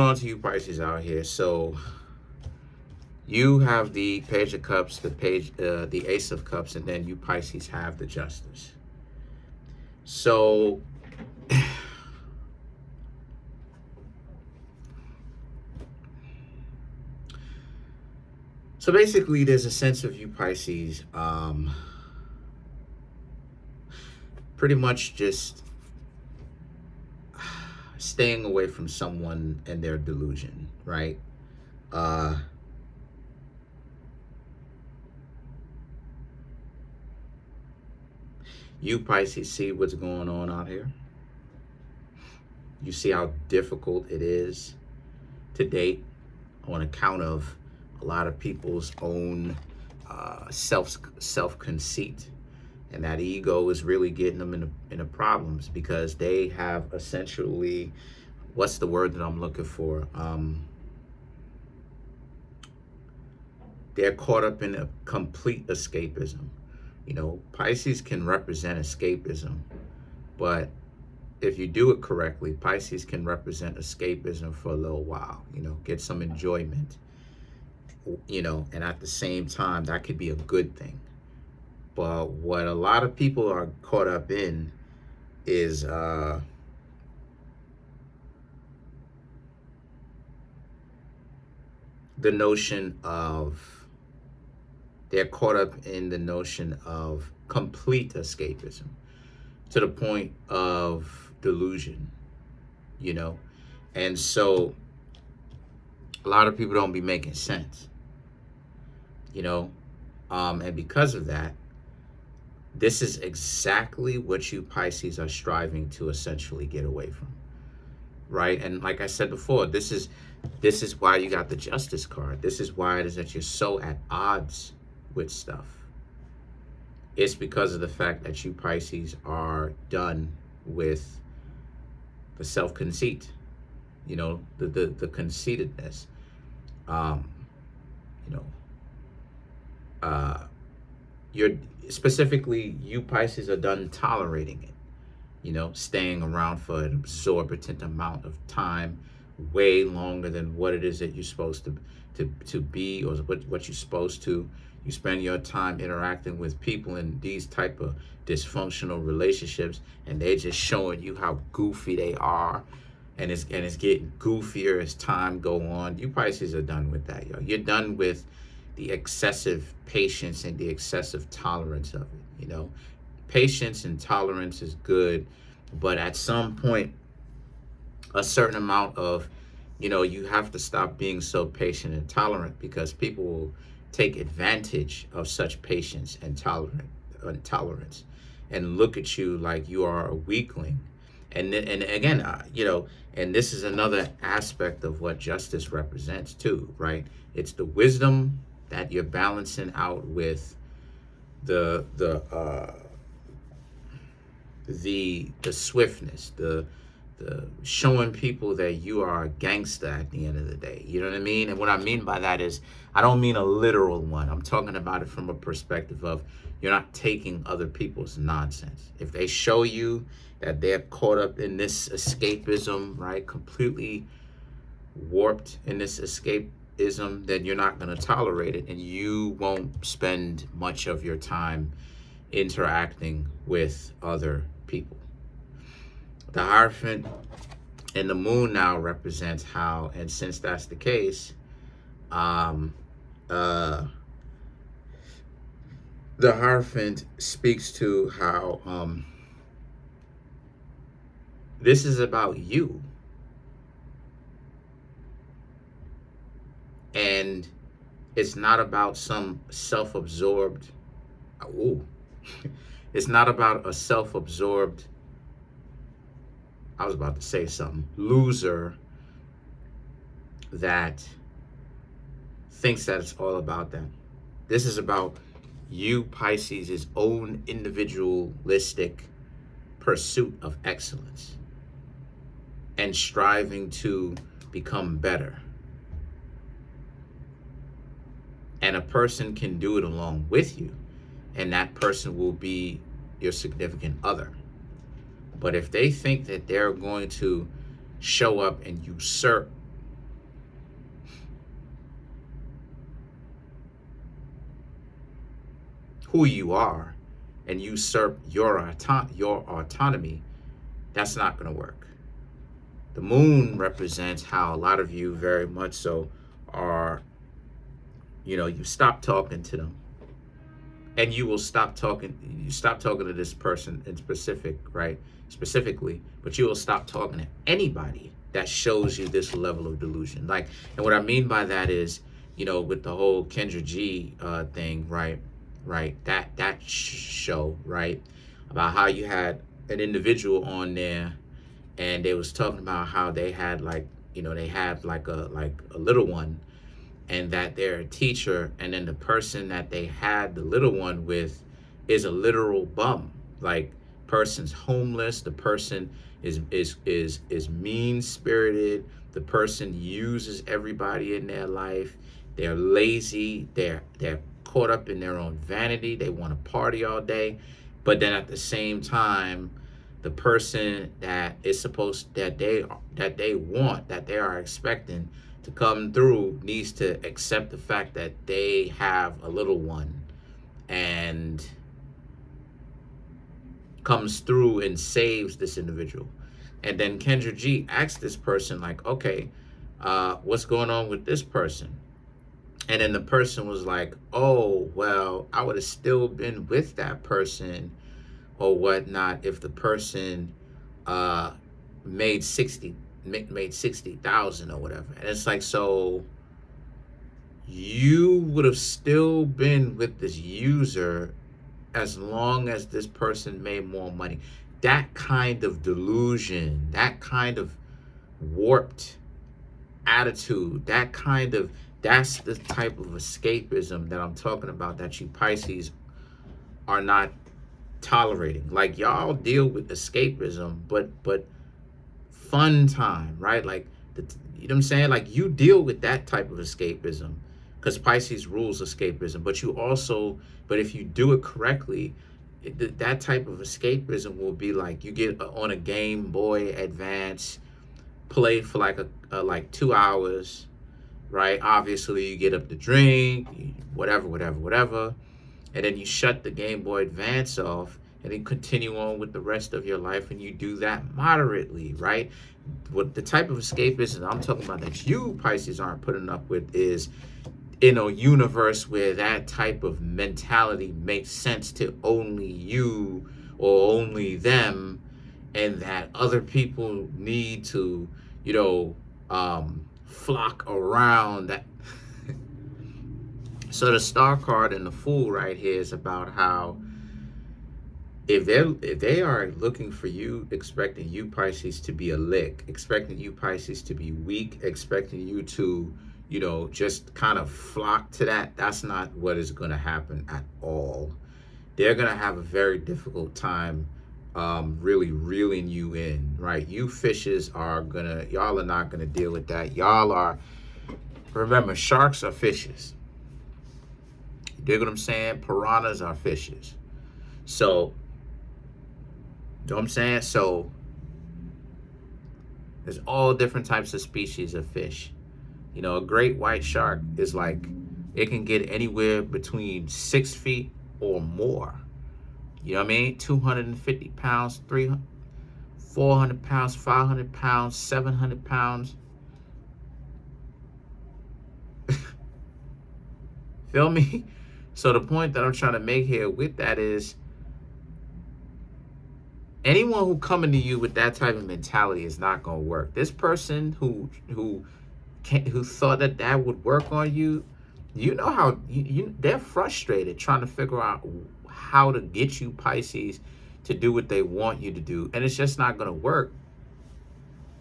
On to you Pisces out here. So you have the Page of Cups, the Ace of Cups, and then you Pisces have the Justice. So basically there's a sense of you Pisces pretty much just staying away from someone and their delusion, right? You Pisces see what's going on out here. You see how difficult it is to date on account of a lot of people's own self-conceit, and that ego is really getting them into problems because they have essentially, what's the word that I'm looking for? They're caught up in a complete escapism. You know, Pisces can represent escapism, but if you do it correctly, Pisces can represent escapism for a little while, you know, get some enjoyment, you know, and at the same time, that could be a good thing. But what a lot of people are caught up in is the notion of, they're caught up in the notion of complete escapism to the point of delusion, you know? And so a lot of people don't be making sense, you know? And because of that, this is exactly what you Pisces are striving to essentially get away from, right? And like I said before, this is why you got the Justice card. This is why it is that you're so at odds with stuff. It's because of the fact that you Pisces are done with the self-conceit, you know, the conceitedness. You know, you're specifically, you Pisces are done tolerating it, you know, staying around for an exorbitant amount of time, way longer than what it is that you're supposed to be, or what you're supposed to. You spend your time interacting with people in these type of dysfunctional relationships, and they're just showing you how goofy they are, and it's getting goofier as time go on. You Pisces are done with that, yo. You're done with the excessive patience and the excessive tolerance of it, you know. Patience and tolerance is good, but at some point, a certain amount of, you know, you have to stop being so patient and tolerant, because people will take advantage of such patience and tolerance and look at you like you are a weakling. And again, you know, and this is another aspect of what justice represents too, right? It's the wisdom that you're balancing out with the swiftness, the showing people that you are a gangster at the end of the day. You know what I mean? And what I mean by that is, I don't mean a literal one. I'm talking about it from a perspective of, you're not taking other people's nonsense. If they show you that they're caught up in this escapism, right, completely warped in this escapism, then you're not going to tolerate it, and you won't spend much of your time interacting with other people. The Hierophant and the Moon now represents how, and since that's the case, the Hierophant speaks to how this is about you. And it's not about some self-absorbed, it's not about a self-absorbed, I was about to say something, loser that thinks that it's all about them. This is about you Pisces' own individualistic pursuit of excellence and striving to become better. And a person can do it along with you, and that person will be your significant other. But if they think that they're going to show up and usurp who you are and usurp your autonomy, that's not going to work. The moon represents how a lot of you very much so are, you stop talking to them, and you stop talking to this person in specifically, but you will stop talking to anybody that shows you this level of delusion. Like, and what I mean by that is, with the whole Kendra G thing, right, that show, right, about how you had an individual on there, and they was talking about how they had they had like a little one, and that they're a teacher, and then the person that they had the little one with is a literal bum. Like, person's homeless, the person is mean spirited, the person uses everybody in their life, they're lazy, they're caught up in their own vanity, they want to party all day, but then at the same time, the person that is supposed that they are expecting to come through needs to accept the fact that they have a little one, and comes through and saves this individual. And then Kendra G asks this person, like, okay, what's going on with this person? And then the person was like, oh, well, I would have still been with that person or whatnot if the person made 60,000 or whatever. And it's like, so you would have still been with this user as long as this person made more money. That kind of delusion, that kind of warped attitude, that's the type of escapism that I'm talking about, that you Pisces are not tolerating. Like, y'all deal with escapism, but fun time, right? Like, you know what I'm saying? Like, you deal with that type of escapism because Pisces rules escapism, but if you do it correctly, that type of escapism will be like, you get on a Game Boy Advance, play for like 2 hours, right? Obviously, you get up to drink, whatever, and then you shut the Game Boy Advance off, and then continue on with the rest of your life, and you do that moderately, right? What the type of escapism I'm talking about that you Pisces aren't putting up with is in a universe where that type of mentality makes sense to only you or only them, and that other people need to, flock around that. So the Star card and the Fool right here is about how if they are looking for you, expecting you Pisces to be a lick, expecting you Pisces to be weak, expecting you to, just kind of flock to that, that's not what is going to happen at all. They're going to have a very difficult time really reeling you in, right? You fishes y'all are not gonna deal with that. Remember, sharks are fishes. You dig what I'm saying? Piranhas are fishes. So, you know what I'm saying? So, there's all different types of species of fish. A great white shark is like, it can get anywhere between 6 feet or more. You know what I mean? 250 pounds, 300, 400 pounds, 500 pounds, 700 pounds. Feel me? So the point that I'm trying to make here with that is, anyone who coming to you with that type of mentality is not going to work. This person who thought that would work on you, how they're frustrated trying to figure out how to get you Pisces to do what they want you to do, and it's just not going to work.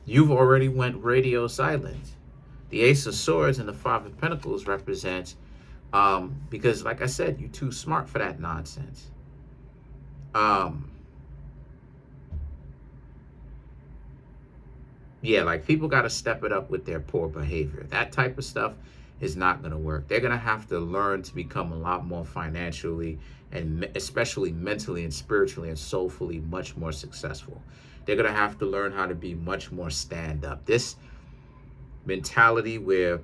You've already went radio silent. The Ace of Swords and the Five of Pentacles represents because, like I said, you're too smart for that nonsense. Yeah, like, people got to step it up with their poor behavior. That type of stuff is not going to work. They're going to have to learn to become a lot more financially and especially mentally and spiritually and soulfully much more successful. They're going to have to learn how to be much more stand-up. This mentality where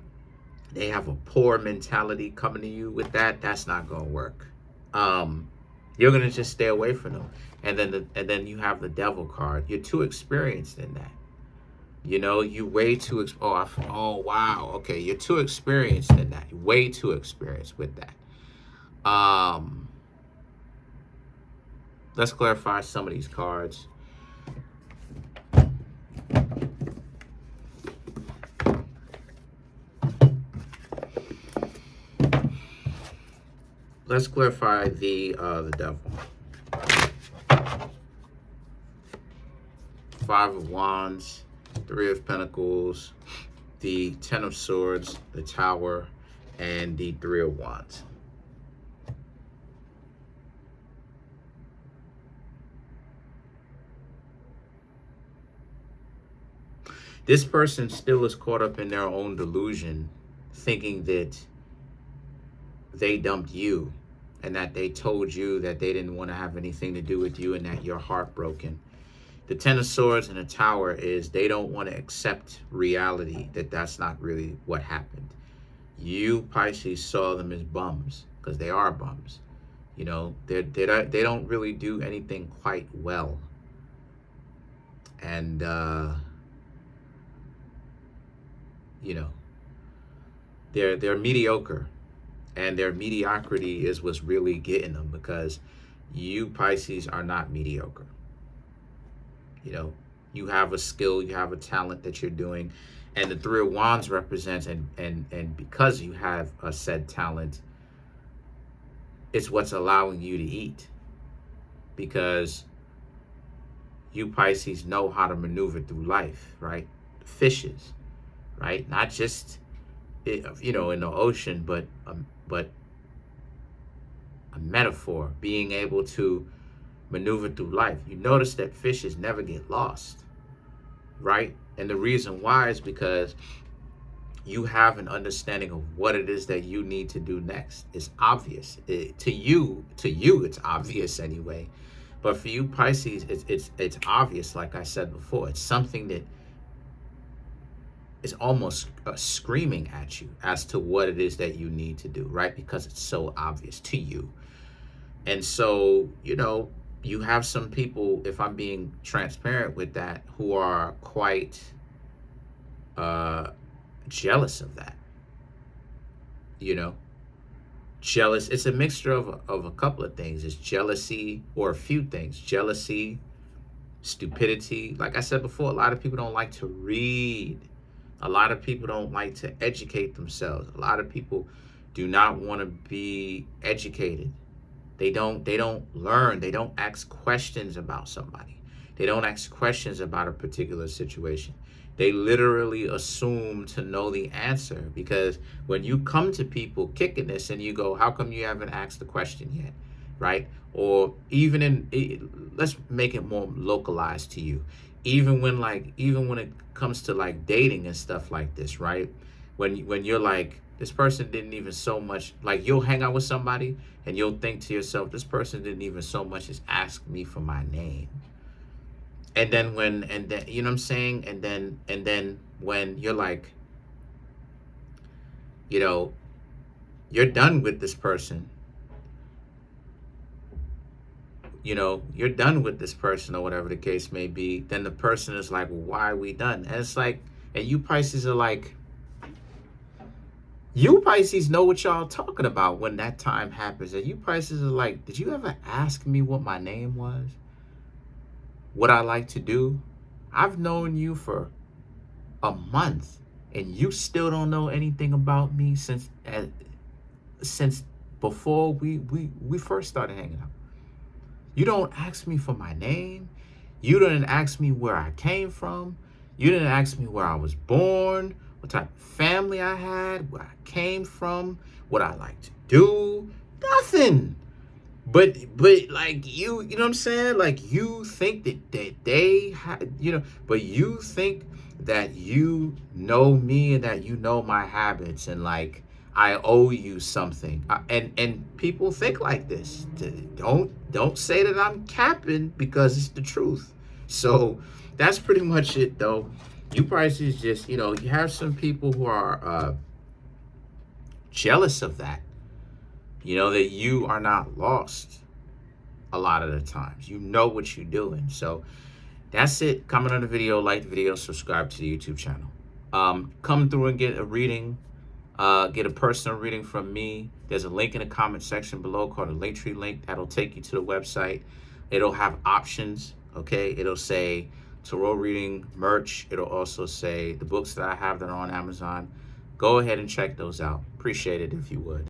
they have a poor mentality coming to you with that's not going to work. you're gonna just stay away from them. And then you have the devil card. You're too experienced in that. You know, you way too oh wow, okay, you're too experienced in that. You're way too experienced with that. Let's clarify some of these cards. Let's clarify the devil. 5 of Wands, 3 of Pentacles, the 10 of Swords, the Tower, and the 3 of Wands. This person still is caught up in their own delusion, thinking that they dumped you and that they told you that they didn't want to have anything to do with you and that you're heartbroken. The 10 of Swords and the Tower is they don't want to accept reality, that that's not really what happened. You, Pisces, saw them as bums, because they are bums. You know, they don't really do anything quite well. And, you know, they're mediocre. And their mediocrity is what's really getting them, because you, Pisces, are not mediocre. You know, you have a skill, you have a talent that you're doing. And the 3 of Wands represents, and because you have a said talent, it's what's allowing you to eat. Because you, Pisces, know how to maneuver through life, right? Fishes, right? Not just, you know, in the ocean, but a metaphor, being able to maneuver through life. You notice that fishes never get lost, right? And the reason why is because you have an understanding of what it is that you need to do next. It's obvious. To you, it's obvious anyway. But for you, Pisces, it's obvious, like I said before. It's something that is almost screaming at you as to what it is that you need to do, right? Because it's so obvious to you. And so, you know, you have some people, if I'm being transparent with that, who are quite jealous of that. You know, jealous. It's a mixture of a couple of things. It's jealousy, or a few things. Jealousy, stupidity. Like I said before, a lot of people don't like to read. A lot of people don't like to educate themselves. A lot of people do not want to be educated. They don't learn. They don't ask questions about somebody. They don't ask questions about a particular situation. They literally assume to know the answer, because when you come to people kicking this and you go, how come you haven't asked the question yet, right? Or even let's make it more localized to you. Even when it comes to like dating and stuff like this, right? When you're like, this person didn't even so much, like you'll hang out with somebody and you'll think to yourself, this person didn't even so much as ask me for my name. And then you know what I'm saying? And then when you're like, you know, you're done with this person, you know, you're done with this person or whatever the case may be, then the person is like, well, why are we done? And it's like, and you Pisces are like, you Pisces know what y'all talking about when that time happens. And you Pisces are like, did you ever ask me what my name was? What I like to do? I've known you for a month and you still don't know anything about me since before we first started hanging out. You don't ask me for my name. You didn't ask me where I came from. You didn't ask me where I was born, what type of family I had, where I came from, what I like to do. Nothing. But like you know what I'm saying? Like you think that they had, you know, but you think that you know me and that you know my habits and like I owe you something. And people think like this. Don't say that I'm capping, because it's the truth. So that's pretty much it though. You Pisces just, you know, you have some people who are jealous of that. You know that you are not lost a lot of the times. You know what you're doing. So that's it. Comment on the video, like the video, subscribe to the YouTube channel. Come through and get a reading. Get a personal reading from me. There's a link in the comment section below called a Linktree link. That'll take you to the website. It'll have options, okay? It'll say tarot reading, merch. It'll also say the books that I have that are on Amazon. Go ahead and check those out. Appreciate it if you would.